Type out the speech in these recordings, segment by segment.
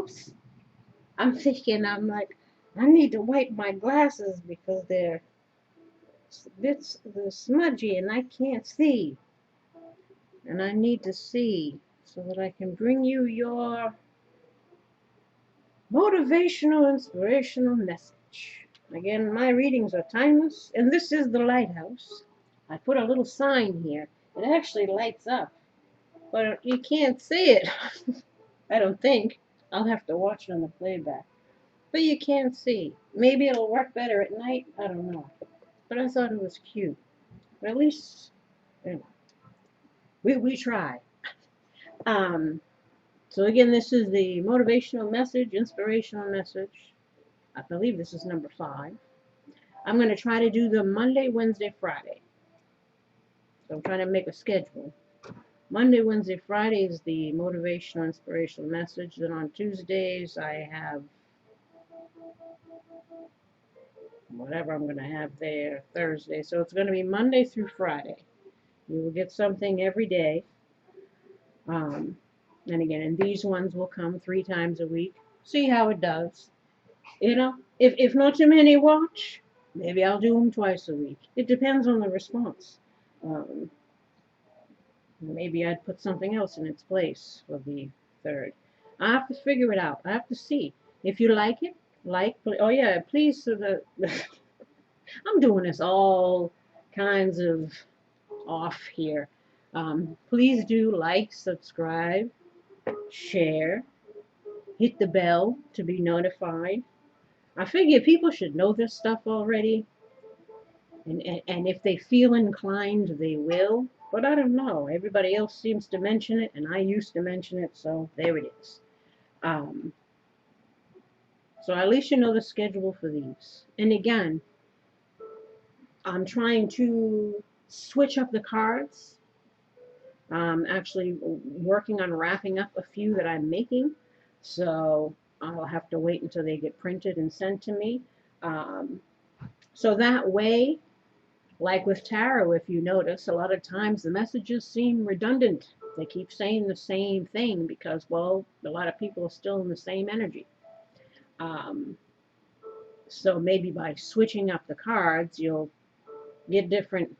oops. I'm thinking, I'm like, I need to wipe my glasses because they're smudgy and I can't see. And I need to see so that I can bring you your motivational, inspirational message. Again, my readings are timeless, and this is the Lighthouse. I put a little sign here. It actually lights up, but you can't see it. I don't think. I'll have to watch it on the playback. But you can't see. Maybe it'll work better at night. I don't know. But I thought it was cute. But at least, you know, we try. Um, so again, this is the motivational message, inspirational message. I believe this is number 5. I'm going to try to do them Monday, Wednesday, Friday. So I'm trying to make a schedule. Monday, Wednesday, Friday is the motivational, inspirational message. Then on Tuesdays, I have whatever I'm going to have there, Thursday. So it's going to be Monday through Friday. You will get something every day. And again, and these ones will come 3 times a week. See how it does. You know, if not too many watch, maybe I'll do them twice a week. It depends on the response. Maybe I'd put something else in its place for the 3rd. I have to figure it out. I have to see. If you like it, oh yeah, please. I'm doing this all kinds of off here. Please do like, subscribe, share, hit the bell to be notified. I figure people should know this stuff already, and if they feel inclined, they will. But I don't know. Everybody else seems to mention it, and I used to mention it, so there it is. So at least you know the schedule for these. And again, I'm trying to switch up the cards. Actually working on wrapping up a few that I'm making. So I'll have to wait until they get printed and sent to me. So that way, like with tarot, if you notice, a lot of times the messages seem redundant. They keep saying the same thing because, well, a lot of people are still in the same energy. So maybe by switching up the cards, you'll get different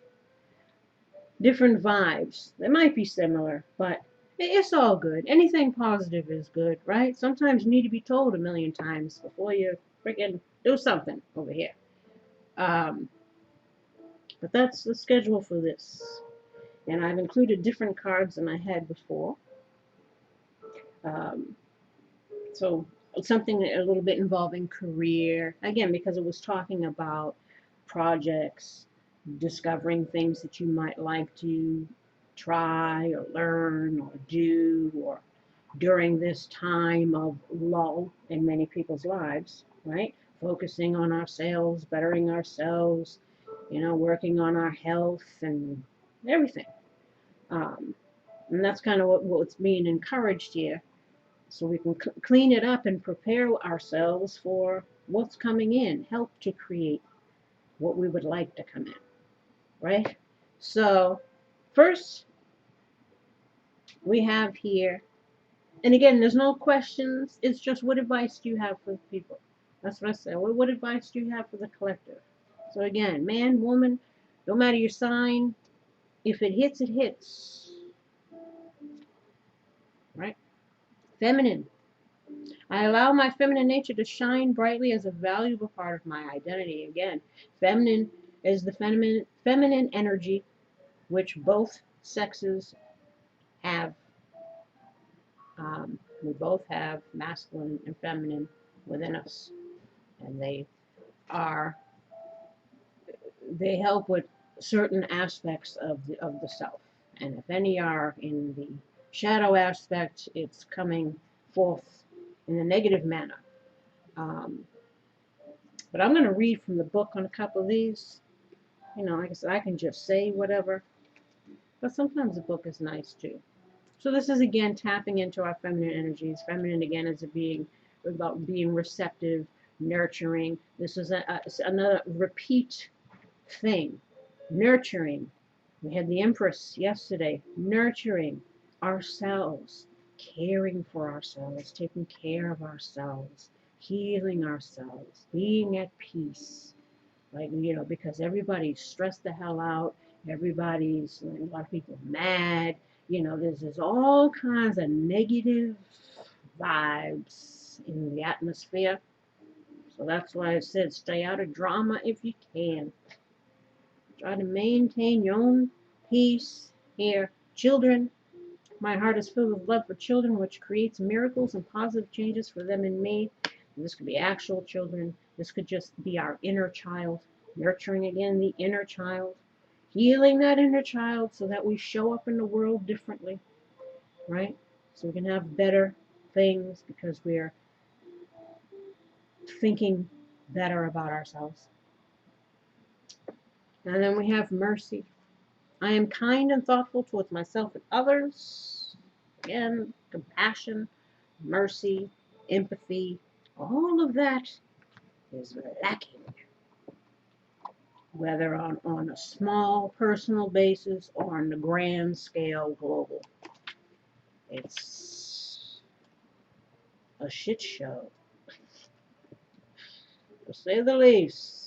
vibes. They might be similar, but it's all good. Anything positive is good, right? Sometimes you need to be told a million times before you freaking do something over here. But that's the schedule for this. And I've included different cards than I had before. So something a little bit involving career. Again, because it was talking about projects, discovering things that you might like to try or learn or do, or during this time of lull in many people's lives, right? Focusing on ourselves, bettering ourselves, working on our health and everything. And that's kind of what's being encouraged here. So we can clean it up and prepare ourselves for what's coming in, help to create what we would like to come in, right? So first we have here, and again, there's no questions. It's just, what advice do you have for people? That's what I said. What advice do you have for the collective? So again, man, woman, no matter your sign, if it hits, it hits, right? Feminine. I allow my feminine nature to shine brightly as a valuable part of my identity. Again, feminine is the feminine energy which both sexes have. We both have masculine and feminine within us, and they help with certain aspects of the self. And if any are in the shadow aspect, it's coming forth in a negative manner. But I'm going to read from the book on a couple of these. Like I said, I can just say whatever, but sometimes the book is nice too. So this is, again, tapping into our feminine energies. Feminine, again, is about being receptive, nurturing. This is another repeat thing. Nurturing. We had the Empress yesterday. Nurturing ourselves. caring for ourselves, taking care of ourselves, healing ourselves, being at peace. Like, because everybody's stressed the hell out. Everybody's, a lot of people mad. There's all kinds of negative vibes in the atmosphere. So that's why I said stay out of drama if you can. Try to maintain your own peace here. Children, my heart is filled with love for children, which creates miracles and positive changes for them and me. And this could be actual children. This could just be our inner child. Nurturing again the inner child. Healing that inner child so that we show up in the world differently. Right? So we can have better things because we're thinking better about ourselves. And then we have mercy. I am kind and thoughtful towards myself and others. Again, compassion, mercy, empathy, all of that is lacking. Whether on a small personal basis or on the grand scale global. It's a shit show, to say the least.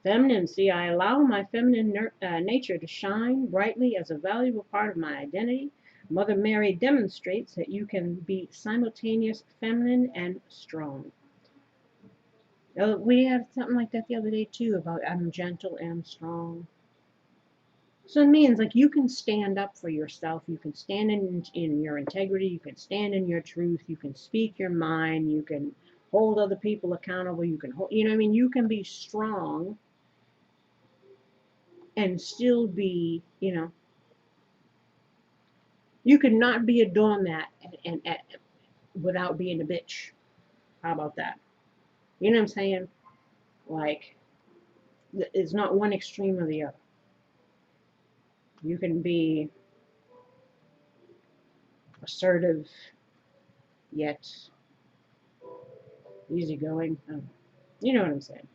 Feminine. See, I allow my feminine nature to shine brightly as a valuable part of my identity. Mother Mary demonstrates that you can be simultaneous feminine and strong. We had something like that the other day too, about I'm gentle and strong. So it means like you can stand up for yourself. You can stand in your integrity. You can stand in your truth. You can speak your mind. You can hold other people accountable. You can hold, you can be strong and still be, you can not be a doormat and without being a bitch. How about that? You know what I'm saying? Like, it's not one extreme or the other. You can be assertive, yet easygoing. You know what I'm saying?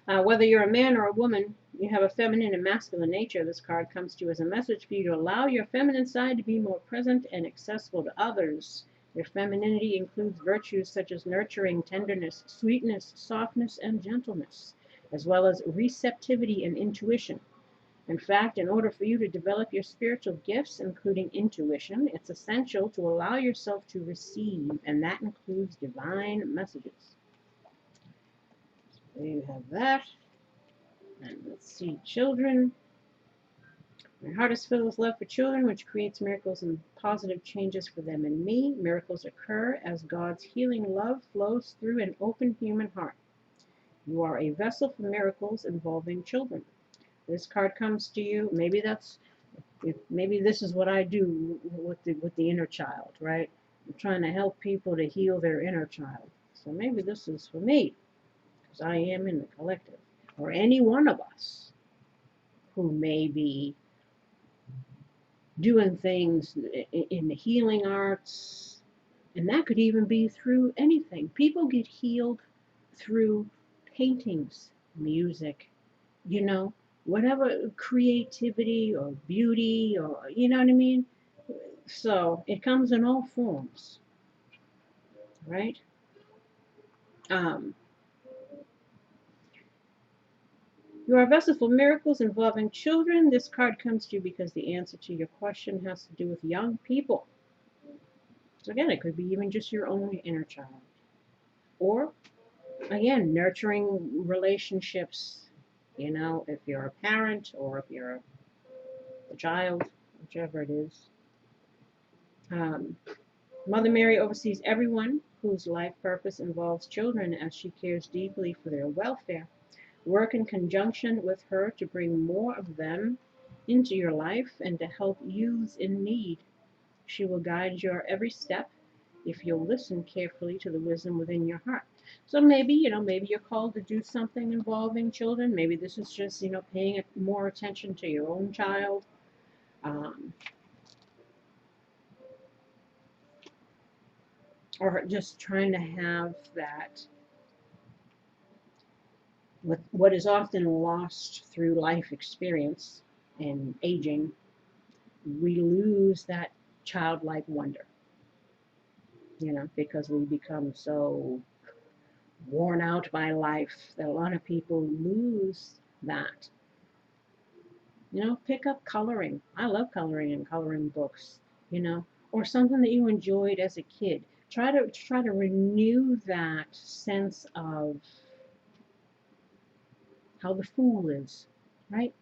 Whether you're a man or a woman, you have a feminine and masculine nature. This card comes to you as a message for you to allow your feminine side to be more present and accessible to others. Your femininity includes virtues such as nurturing, tenderness, sweetness, softness, and gentleness, as well as receptivity and intuition. In fact, in order for you to develop your spiritual gifts, including intuition, it's essential to allow yourself to receive, and that includes divine messages. There you have that. And let's see, children. My heart is filled with love for children, which creates miracles and positive changes for them and me. Miracles occur as God's healing love flows through an open human heart. You are a vessel for miracles involving children. This card comes to you. Maybe this is what I do with the inner child, right? I'm trying to help people to heal their inner child. So maybe this is for me, because I am in the collective. Or any one of us who may be doing things in the healing arts, and that could even be through anything. People get healed through paintings, music, whatever, creativity or beauty, or you know what I mean? So it comes in all forms, right? You are a vessel for miracles involving children. This card comes to you because the answer to your question has to do with young people. So again, it could be even just your own inner child. Or, again, nurturing relationships, if you're a parent or if you're a child, whichever it is. Mother Mary oversees everyone whose life purpose involves children as she cares deeply for their welfare. Work in conjunction with her to bring more of them into your life and to help youths in need. She will guide your every step if you'll listen carefully to the wisdom within your heart. So maybe you're called to do something involving children. Maybe this is just, paying more attention to your own child. Or just trying to have that, what is often lost through life experience and aging, we lose that childlike wonder, because we become so worn out by life that a lot of people lose that. Pick up coloring. I love coloring and coloring books, or something that you enjoyed as a kid. Try to renew that sense of how the fool is, right?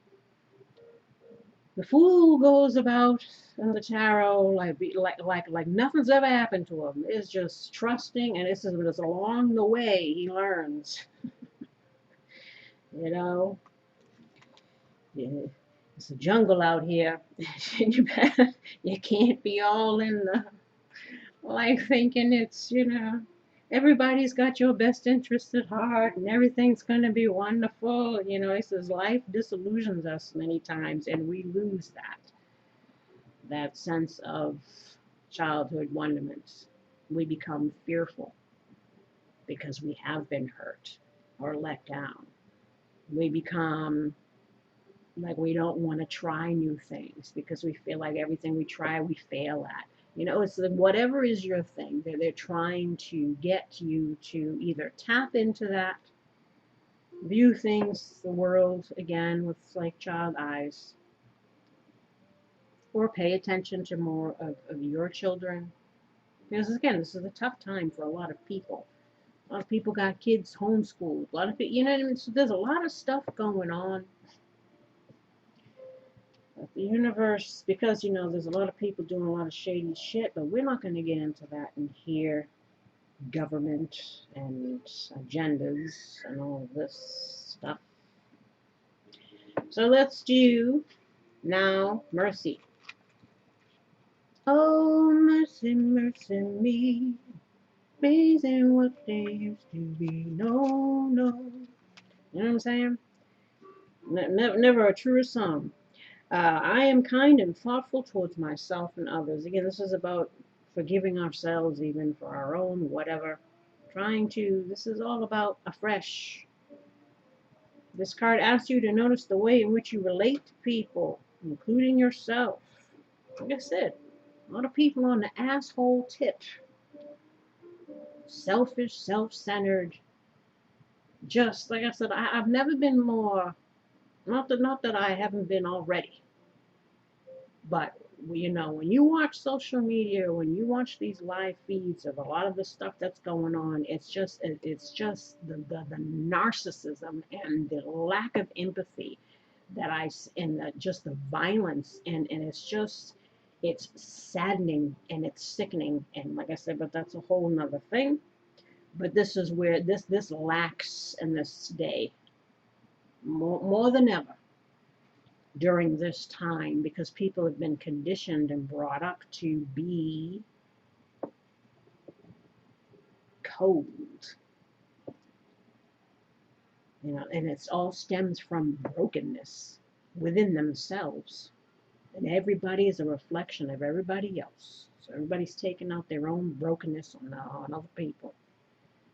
The fool goes about in the tarot like nothing's ever happened to him. It's just trusting, and it's along the way he learns. you know, Yeah, it's a jungle out here. You can't be all in the life thinking it's everybody's got your best interest at heart and everything's going to be wonderful. It says life disillusions us many times, and we lose that sense of childhood wonderment. We become fearful because we have been hurt or let down. We become like we don't want to try new things because we feel like everything we try we fail at. It's whatever is your thing. They're trying to get you to either tap into that, view things, the world again with like child eyes, or pay attention to more of your children. Because again, this is a tough time for a lot of people. A lot of people got kids homeschooled. A lot of people, what I mean? So there's a lot of stuff going on. But the universe, because there's a lot of people doing a lot of shady shit, but we're not going to get into that in here. Government and agendas and all of this stuff. So let's do now mercy. Oh, mercy, mercy me, raising what they used to be. No, no. You know what I'm saying? Never a truer song. I am kind and thoughtful towards myself and others. Again, this is about forgiving ourselves even for our own whatever. This is all about afresh. This card asks you to notice the way in which you relate to people, including yourself. Like I said, a lot of people on the asshole tip. Selfish, self-centered. Just like I said, I've never been more, not that I haven't been already, but when you watch social media, when you watch these live feeds of a lot of the stuff that's going on, it's just the narcissism and the lack of empathy just the violence, and it's saddening and it's sickening, and like I said, but that's a whole nother thing. But this is where this lacks in this day more than ever during this time, because people have been conditioned and brought up to be cold. And it's all stems from brokenness within themselves. And everybody is a reflection of everybody else. So everybody's taking out their own brokenness on other people.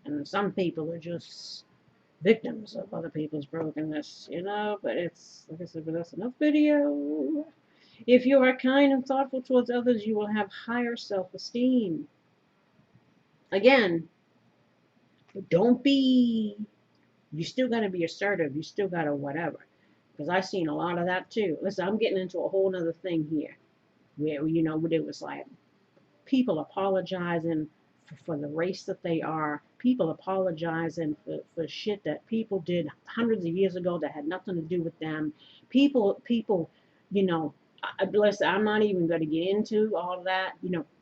And some people are just victims of other people's brokenness, but it's, like I said, but that's enough video. If you are kind and thoughtful towards others, you will have higher self-esteem. Again, you still got to be assertive. You still got to whatever. Because I've seen a lot of that too. Listen, I'm getting into a whole other thing here. Where, it was like people apologizing for the race that they are. People apologizing for shit that people did hundreds of years ago that had nothing to do with them. People, listen, I'm not even going to get into all of that,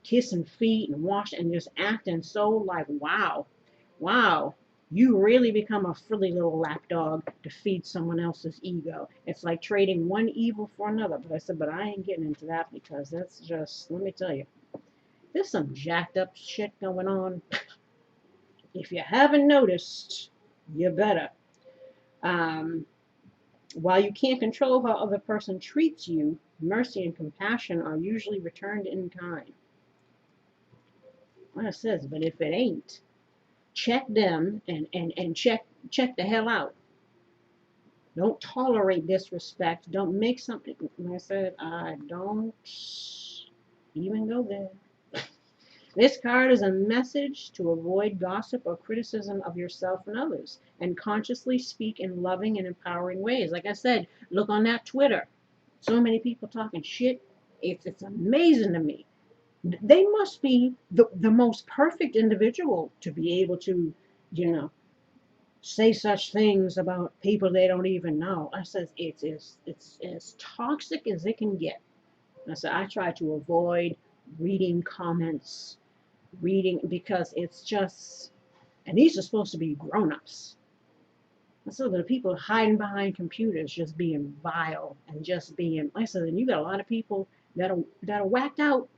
kissing feet and washing and just acting so like, wow, you really become a frilly little lapdog to feed someone else's ego. It's like trading one evil for another. But I said, but I ain't getting into that because that's just, let me tell you, there's some jacked up shit going on. If you haven't noticed, you better. While you can't control how other person treats you, mercy and compassion are usually returned in kind. Well, it says, but if it ain't, check them and check the hell out. Don't tolerate disrespect. Don't make something. Like I said, I don't even go there. This card is a message to avoid gossip or criticism of yourself and others and consciously speak in loving and empowering ways. Like I said, look on that Twitter. So many people talking shit. It's amazing to me. They must be the most perfect individual to be able to, you know, say such things about people they don't even know. I says it's as toxic as it can get. I said I try to avoid reading comments, reading because it's just, and these are supposed to be grown-ups. So the people hiding behind computers just being vile and just being, like I said, and you got a lot of people that are whacked out,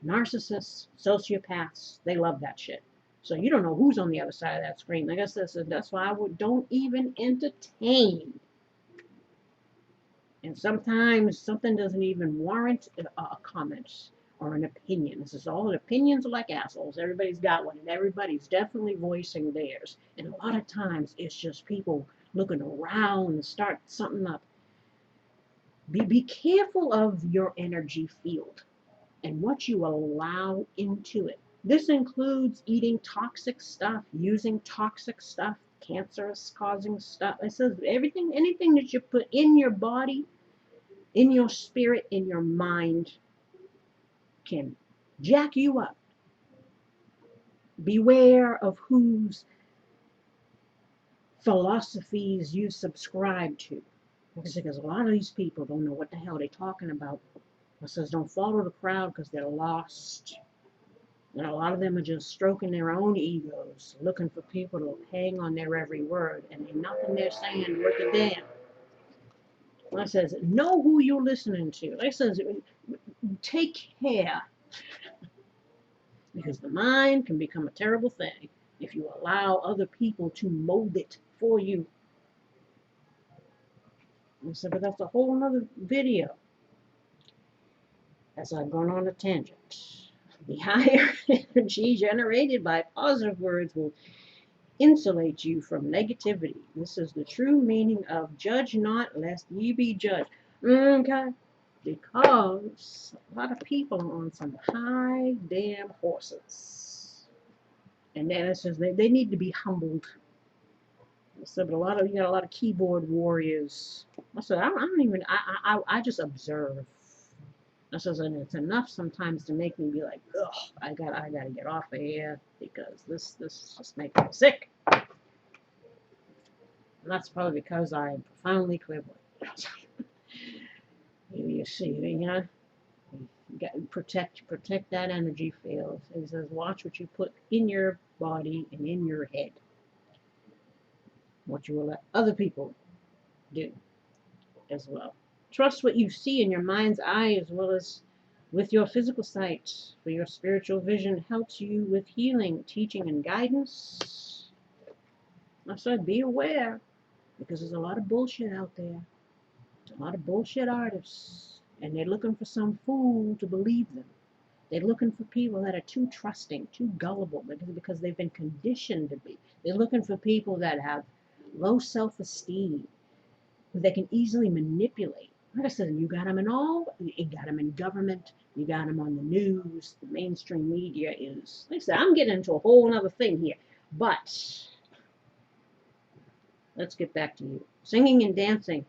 narcissists, sociopaths. They love that shit. So you don't know who's on the other side of that screen. Like I said, so that's why don't even entertain. And sometimes something doesn't even warrant a comment or an opinion. This is all opinions are like assholes. Everybody's got one, and everybody's definitely voicing theirs. And a lot of times it's just people looking around and start something up. Be careful of your energy field and what you allow into it. This includes eating toxic stuff, using toxic stuff, cancerous causing stuff. It says everything, anything that you put in your body, in your spirit, in your mind, can jack you up. Beware of whose philosophies you subscribe to. Because a lot of these people don't know what the hell they're talking about. It says don't follow the crowd because they're lost. And a lot of them are just stroking their own egos, looking for people to hang on their every word, and ain't nothing they're saying worth a damn. Like I says, know who you're listening to. Like I says, take care, because the mind can become a terrible thing if you allow other people to mold it for you. And so, but that's a whole other video. As I've gone on a tangent. The higher energy generated by positive words will insulate you from negativity. This is the true meaning of judge not, lest ye be judged. Okay? Because a lot of people are on some high damn horses. And then it says they need to be humbled. So, but you got a lot of keyboard warriors. I said, I don't even, I just observe. I says, and it's enough sometimes to make me be like, ugh, I gotta get off of here because this just makes me sick. And that's probably because I'm profoundly clairvoyant. You see, you know, you got to protect that energy field. He says, watch what you put in your body and in your head. What you will let other people do as well. Trust what you see in your mind's eye as well as with your physical sight, for your spiritual vision helps you with healing, teaching, and guidance. I said, be aware, because there's a lot of bullshit out there. A lot of bullshit artists, and they're looking for some fool to believe them. They're looking for people that are too trusting, too gullible, because they've been conditioned to be. They're looking for people that have low self-esteem, who they can easily manipulate. Like I said, you got them in you got them in government, you got them on the news, the mainstream media is, like I said, I'm getting into a whole other thing here, but let's get back to you. Singing and dancing.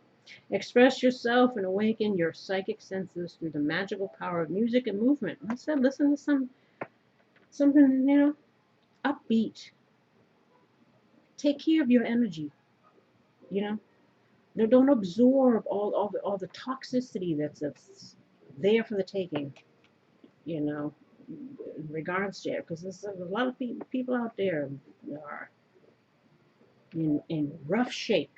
Express yourself and awaken your psychic senses through the magical power of music and movement. Like I said, listen to something, you know, upbeat. Take care of your energy, you know. Don't absorb all the toxicity that's there for the taking, you know, in regards to it, because there's a lot of people out there that are in rough shape.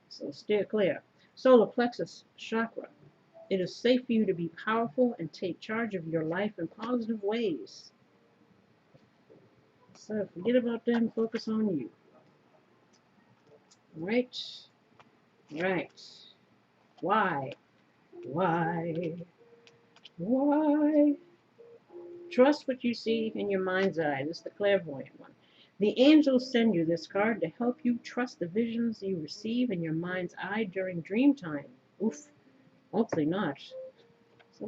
So steer clear. Solar plexus chakra. It is safe for you to be powerful and take charge of your life in positive ways. So forget about them, focus on you. Right? Right. Why? Why? Why? Trust what you see in your mind's eye. This is the clairvoyant one. The angels send you this card to help you trust the visions you receive in your mind's eye during dream time. Oof. Hopefully not.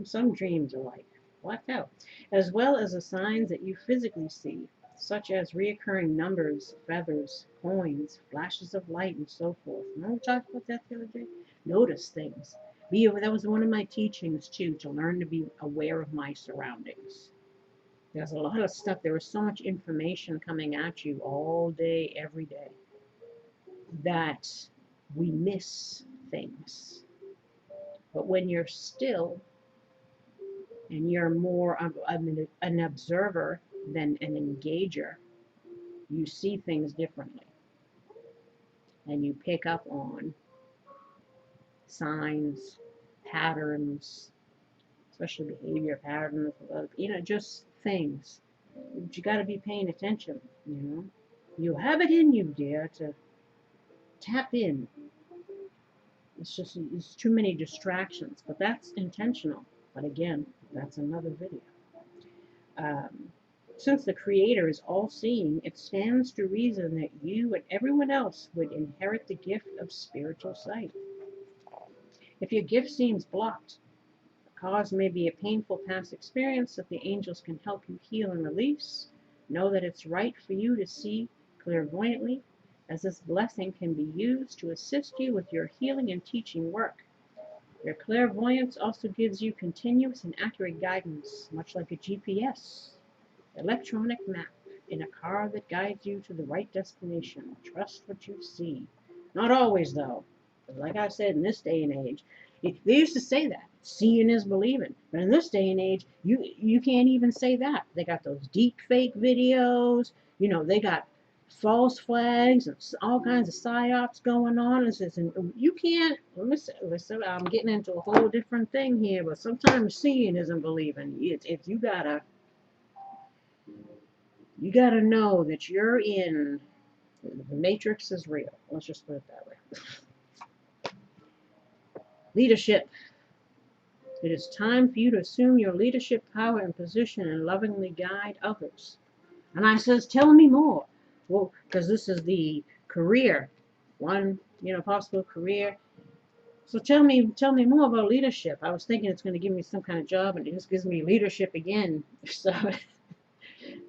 Some dreams are like, what out? As well as the signs that you physically see, such as reoccurring numbers, feathers, coins, flashes of light, and so forth. Remember we talked about that the other day? Notice things. That was one of my teachings too, to learn to be aware of my surroundings. There's a lot of stuff. There was so much information coming at you all day, every day, that we miss things. But when you're still and you're more of an observer than an engager, you see things differently. And you pick up on signs, patterns, especially behavior patterns, just things. But you got to be paying attention, You have it in you, dear, to tap in. It's too many distractions, but that's intentional. But again, that's another video. Since the Creator is all-seeing, it stands to reason that you and everyone else would inherit the gift of spiritual sight. If your gift seems blocked, the cause may be a painful past experience that the angels can help you heal and release. Know that it's right for you to see clairvoyantly, as this blessing can be used to assist you with your healing and teaching work. Your clairvoyance also gives you continuous and accurate guidance, much like a GPS, electronic map in a car that guides you to the right destination. Trust what you see. Not always, though. Like I said, in this day and age, they used to say that seeing is believing, but in this day and age, you can't even say that. They got those deep fake videos. They got false flags and all kinds of psyops going on. And you can't listen. I'm getting into a whole different thing here, but sometimes seeing isn't believing. It's you gotta know that you're in the matrix is real. Let's just put it that way. Leadership. It is time for you to assume your leadership power and position and lovingly guide others. And I says, tell me more. Well, because this is the career, one, possible career. So tell me more about leadership. I was thinking it's going to give me some kind of job, and it just gives me leadership again. So,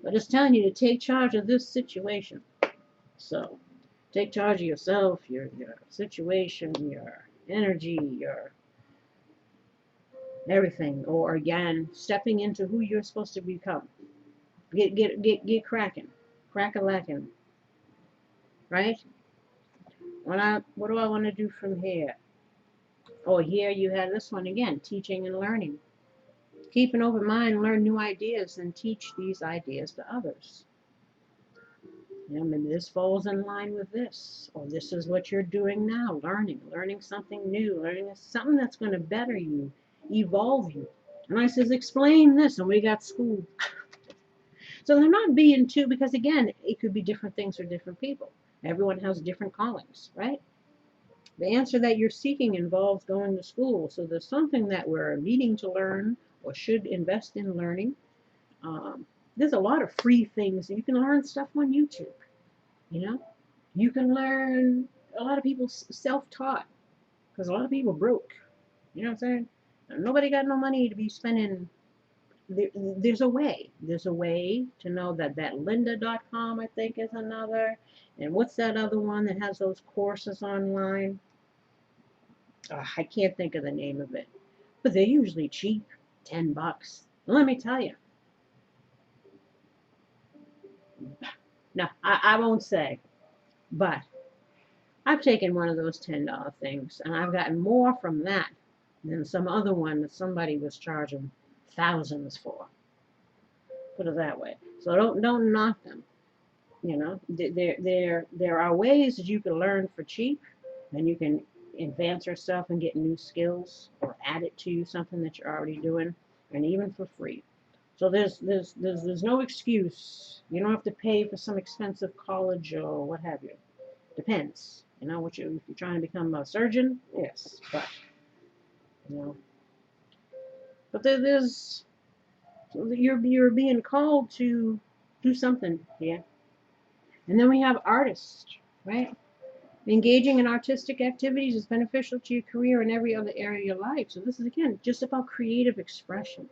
but it's telling you to take charge of this situation. So, take charge of yourself, your situation, your energy, your everything. Or again, stepping into who you're supposed to become. Get cracking, crack-a-lacking, right? What do I want to do from here? Oh, here you have this one again, teaching and learning. Keep an open mind, learn new ideas, and teach these ideas to others. Maybe this falls in line with this, or this is what you're doing now, learning something new, learning something that's going to better you, evolve you. And I says, explain this, and we got school. So they're not being too, because again, it could be different things for different people. Everyone has different callings, right? The answer that you're seeking involves going to school. So there's something that we're needing to learn or should invest in learning. There's a lot of free things. You can learn stuff on YouTube. You can learn. A lot of people self-taught because a lot of people broke. You know what I'm saying? Nobody got no money to be spending. There's a way. There's a way to know that lynda.com, I think, is another. And what's that other one that has those courses online? I can't think of the name of it. But they're usually cheap, $10. Let me tell you. No, I won't say. But I've taken one of those $10 things, and I've gotten more from that than some other one that somebody was charging thousands for. Put it that way. So don't knock them. There are ways that you can learn for cheap, and you can advance yourself and get new skills or add it to something that you're already doing, and even for free. So there's no excuse. You don't have to pay for some expensive college or what have you. Depends. If you're trying to become a surgeon, yes, but you're being called to do something here. And then we have artists, right? Engaging in artistic activities is beneficial to your career and every other area of your life. So this is, again, just about creative expression.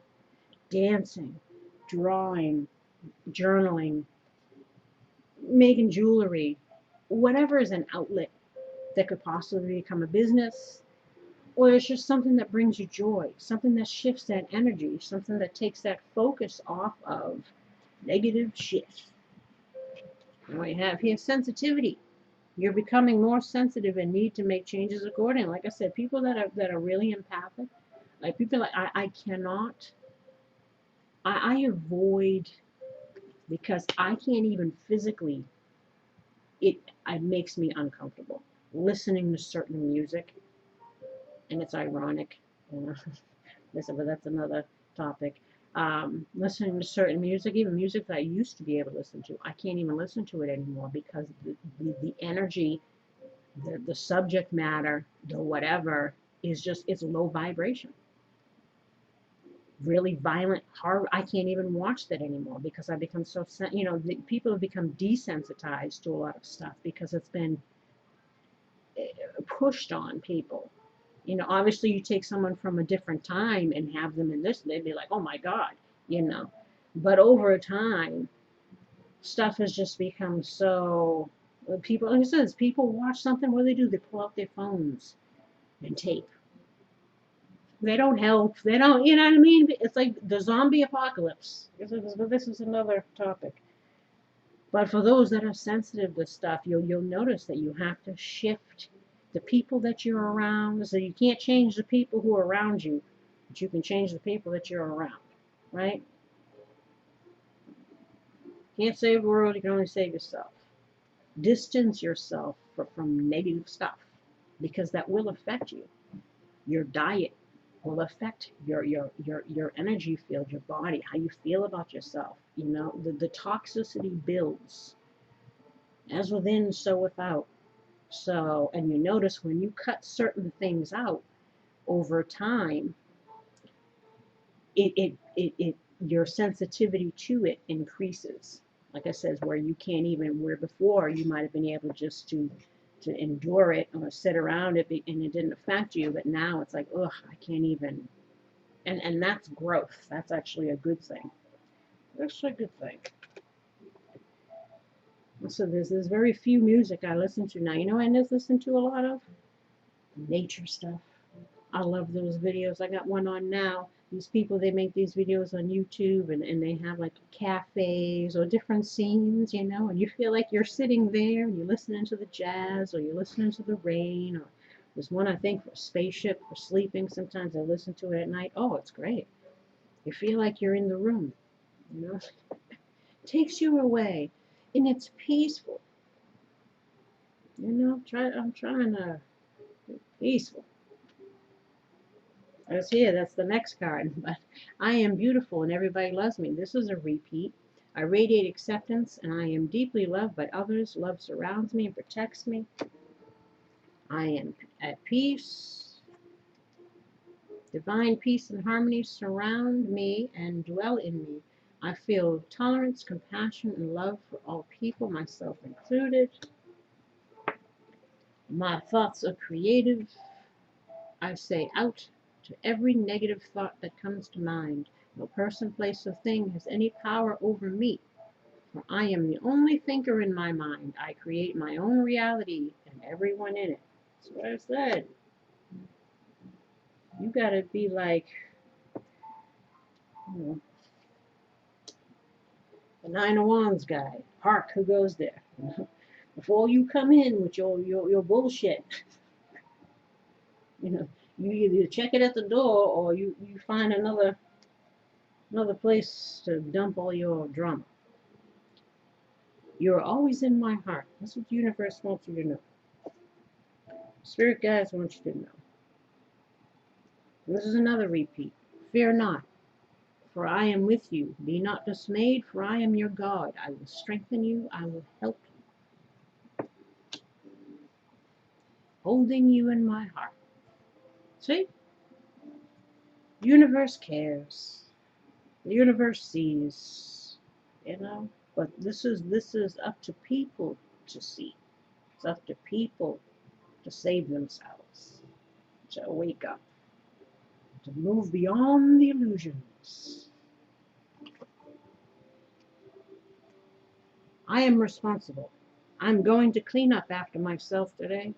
Dancing, drawing, journaling, making jewelry, whatever is an outlet that could possibly become a business, or it's just something that brings you joy, something that shifts that energy, something that takes that focus off of negative shit. And what you have here, sensitivity. You're becoming more sensitive and need to make changes accordingly. Like I said, people that are really empathic, like people like I cannot, I avoid, because I can't even physically, it makes me uncomfortable listening to certain music, and it's ironic, you know. Listen, but that's another topic. Listening to certain music, even music that I used to be able to listen to, I can't even listen to it anymore because the energy, the subject matter, the whatever is just, it's low vibration. Really violent, hard. I can't even watch that anymore because I become so, people have become desensitized to a lot of stuff because it's been pushed on people. Obviously you take someone from a different time and have them in this, they'd be like, oh my God, you know. But over time, stuff has just become so, people, like I said, people watch something, what do? They pull out their phones and tape. They don't help. They don't, you know what I mean? It's like the zombie apocalypse. This is another topic. But for those that are sensitive to stuff, you'll notice that you have to shift the people that you're around. So you can't change the people who are around you, but you can change the people that you're around, right? Can't save the world, you can only save yourself. Distance yourself from negative stuff because that will affect you. Your diet will affect your energy field, your body, how you feel about yourself. The toxicity builds. As within, so without. So, and you notice when you cut certain things out over time, your sensitivity to it increases. Like I said, where you can't even, where before you might have been able just to endure it or sit around it and it didn't affect you, but now it's like, ugh, I can't even. And that's growth. That's actually a good thing. That's a good thing. So there's very few music I listen to now. I just listen to a lot of nature stuff. I love those videos. I got one on now. These people, they make these videos on YouTube and they have like cafes or different scenes, and you feel like you're sitting there and you're listening to the jazz or you're listening to the rain. Or there's one, I think, for spaceship, for sleeping. Sometimes I listen to it at night. Oh, it's great. You feel like you're in the room, you know. Takes you away and it's peaceful. I'm trying to be peaceful. That's here, that's the next card. But I am beautiful and everybody loves me. This is a repeat. I radiate acceptance and I am deeply loved by others. Love surrounds me and protects me. I am at peace. Divine peace and harmony surround me and dwell in me. I feel tolerance, compassion, and love for all people, myself included. My thoughts are creative. I say out to every negative thought that comes to mind. No person, place, or thing has any power over me, for I am the only thinker in my mind. I create my own reality and everyone in it. That's what I said. You gotta be like, the Nine of Wands guy. Hark, who goes there? Before you come in with your bullshit, you either check it at the door or you find another place to dump all your drama. You're always in my heart. That's what the universe wants you to know. Spirit guides want you to know. This is another repeat. Fear not, for I am with you. Be not dismayed, for I am your God. I will strengthen you. I will help you. Holding you in my heart. See? The universe cares. The universe sees. But this is up to people to see. It's up to people to save themselves, to wake up, to move beyond the illusions. I am responsible. I'm going to clean up after myself today.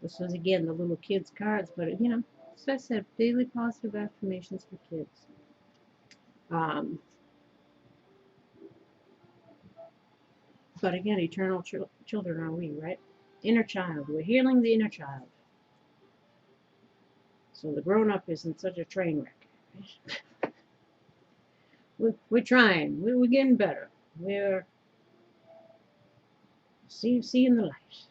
This was, again, the little kids' cards, but, you know, as I said, daily positive affirmations for kids. But again, eternal children are we, right? Inner child. We're healing the inner child. So the grown-up isn't such a train wreck. We're trying. We're getting better. We're seeing the light.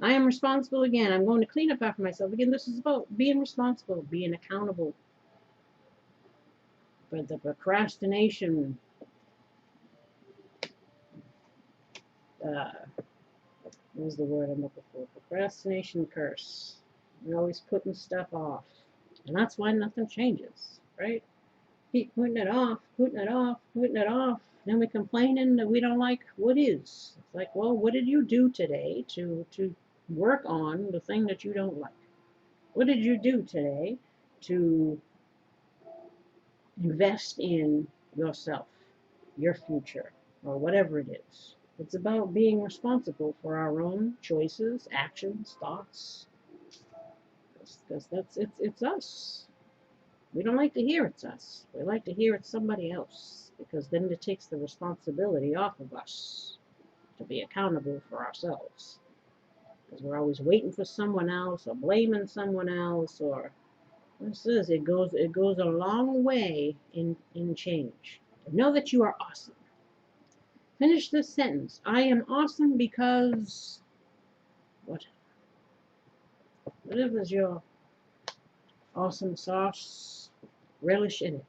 I am responsible again. I'm going to clean up after myself. Again, this is about being responsible, being accountable for the procrastination. What was the word I'm looking for? Procrastination curse. We're always putting stuff off. And that's why nothing changes, right? Keep putting it off, putting it off, putting it off. Then we're complaining that we don't like what is. It's like, well, what did you do today to work on the thing that you don't like? What did you do today to invest in yourself, your future, or whatever it is? It's about being responsible for our own choices, actions, thoughts, because it's us. We don't like to hear it's us. We like to hear it's somebody else, because then it takes the responsibility off of us to be accountable for ourselves. Because we're always waiting for someone else or blaming someone else, or this is it goes a long way in change. Know that you are awesome. Finish this sentence. I am awesome because whatever's your awesome sauce, relish in it.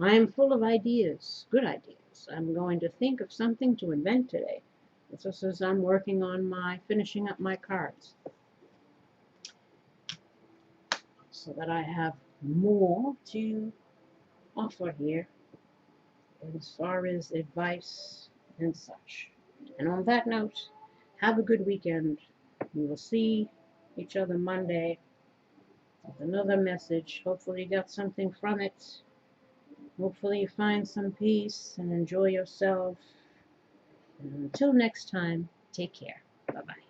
I am full of ideas, good ideas. I'm going to think of something to invent today. This is I'm working on finishing up my cards, so that I have more to offer here as far as advice and such. And on that note, have a good weekend. We will see each other Monday with another message. Hopefully you got something from it. Hopefully you find some peace and enjoy yourself. And until next time, take care. Bye-bye.